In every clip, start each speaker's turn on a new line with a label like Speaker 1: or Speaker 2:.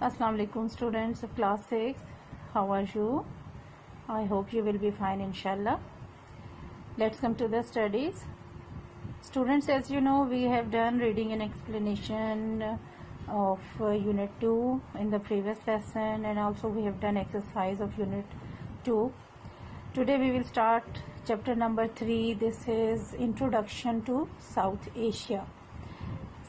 Speaker 1: Assalamu alaikum students of class 6. How are you? I hope you will be fine inshallah. Let's come to the studies. Students, as you know, we have done reading and explanation of unit 2 in the previous lesson, and also we have done exercise of unit 2. Today we will start chapter number 3. This is Introduction to South Asia.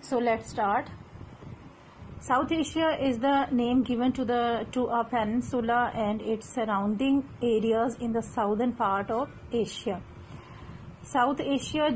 Speaker 1: So let's start. South Asia is the name given to a peninsula and its surrounding areas in the southern part of Asia. South Asia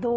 Speaker 1: 2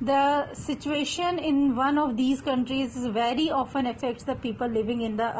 Speaker 1: The situation in one of these countries very often affects the people living in the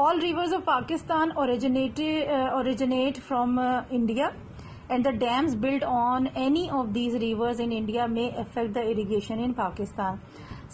Speaker 1: all rivers of Pakistan originate from India, and the dams built on any of these rivers in India may affect the irrigation in Pakistan.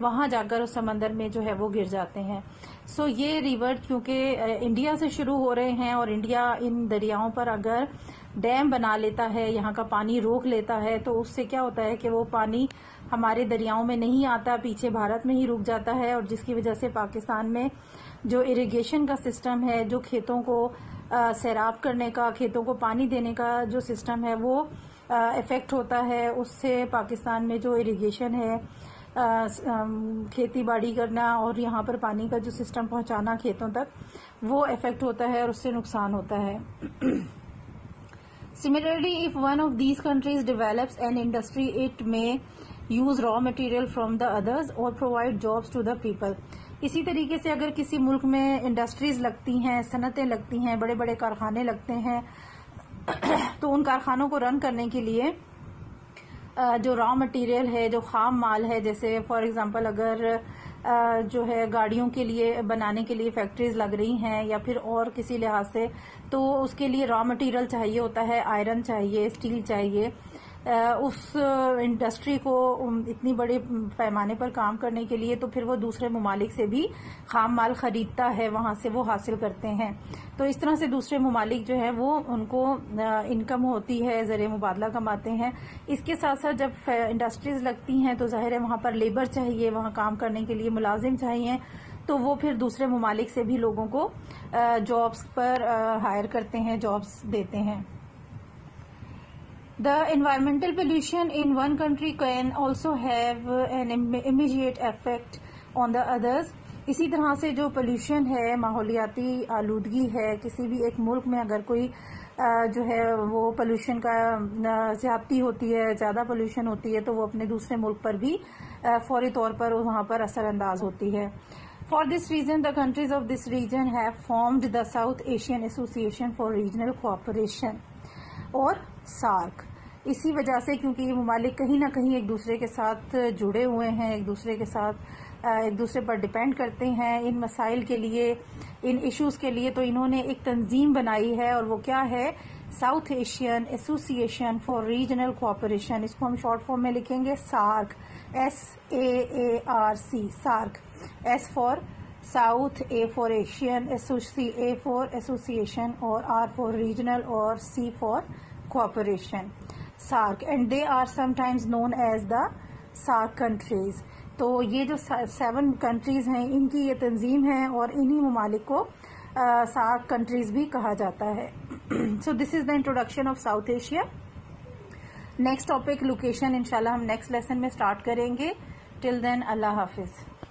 Speaker 1: وہاں جا کر اس سمندر میں جو ہے وہ گر جاتے ہیں. سو یہ ریور کیونکہ انڈیا سے شروع ہو رہے ہیں اور انڈیا ان دریاؤں پر اگر ڈیم بنا لیتا ہے, یہاں کا پانی روک لیتا ہے, تو اس سے کیا ہوتا ہے کہ وہ پانی ہمارے دریاؤں میں نہیں آتا, پیچھے بھارت میں ہی رک جاتا ہے, اور جس کی وجہ سے پاکستان میں جو اریگیشن کا سسٹم ہے, جو کھیتوں کو سیراب کرنے کا, کھیتوں کو پانی دینے کا جو سسٹم ہے وہ افیکٹ ہوتا ہے. اس سے پاکستان میں جو اریگیشن ہے, کھیتی باڑی کرنا اور یہاں پر پانی کا جو سسٹم پہنچانا کھیتوں تک, وہ افیکٹ ہوتا ہے اور اس سے نقصان ہوتا ہے. Similarly, if one of these countries develops an industry, it may use raw material from the others or provide jobs to the people. اسی طریقے سے اگر کسی ملک میں انڈسٹریز لگتی ہیں, صنعتیں لگتی ہیں, بڑے بڑے کارخانے لگتے ہیں, تو ان کارخانوں کو رن کرنے کے لیے جو را مٹیریل ہے, جو خام مال ہے, جیسے فار ایگزامپل اگر جو ہے گاڑیوں کے لیے بنانے کے لیے فیکٹریز لگ رہی ہیں یا پھر اور کسی لحاظ سے, تو اس کے لیے را مٹیریل چاہیے ہوتا ہے, آئرن چاہیے, اسٹیل چاہیے. اس انڈسٹری کو اتنی بڑے پیمانے پر کام کرنے کے لیے تو پھر وہ دوسرے ممالک سے بھی خام مال خریدتا ہے, وہاں سے وہ حاصل کرتے ہیں. تو اس طرح سے دوسرے ممالک جو ہے وہ ان کو انکم ہوتی ہے, زر مبادلہ کماتے ہیں. اس کے ساتھ ساتھ جب انڈسٹریز لگتی ہیں تو ظاہر ہے وہاں پر لیبر چاہیے, وہاں کام کرنے کے لیے ملازم چاہیے, تو وہ پھر دوسرے ممالک سے بھی لوگوں کو جابس پر ہائر کرتے ہیں, جابس دیتے ہیں. The environmental pollution in one country can also have an immediate effect on the others. اسی طرح سے جو پولوشن ہے, ماحولیاتی آلودگی ہے, کسی بھی ایک ملک میں اگر کوئی جو ہے وہ پولوشن کا زیادتی ہوتی ہے, زیادہ پولوشن ہوتی ہے, تو وہ اپنے دوسرے ملک پر بھی فوری طور پر وہاں پر اثر انداز ہوتی ہے. For this reason, the countries of this region have formed the South Asian Association for Regional Cooperation اور سارک. اسی وجہ سے کیونکہ یہ ممالک کہیں نہ کہیں ایک دوسرے کے ساتھ جڑے ہوئے ہیں, ایک دوسرے کے ساتھ ایک دوسرے پر ڈیپینڈ کرتے ہیں ان مسائل کے لیے, ان ایشوز کے لیے, تو انہوں نے ایک تنظیم بنائی ہے, اور وہ کیا ہے, south Asian association for regional cooperation. اس کو ہم شارٹ فارم میں لکھیں گے SAARC, SAARC, SAARC. S for south, a for Asian, a for association, اور آر فار ریجنل, اور سی for cooperation, SAARC. And they are some times known as the SAARC countries. تو یہ جو 7 کنٹریز ہیں ان کی یہ تنظیم ہے, اور انہی ممالک کو سارک کنٹریز بھی کہا جاتا ہے. So this is the introduction of South Asia. Next topic location انشاءاللہ ہم نیکسٹ لیسن میں اسٹارٹ کریں گے. ٹل دین اللہ حافظ.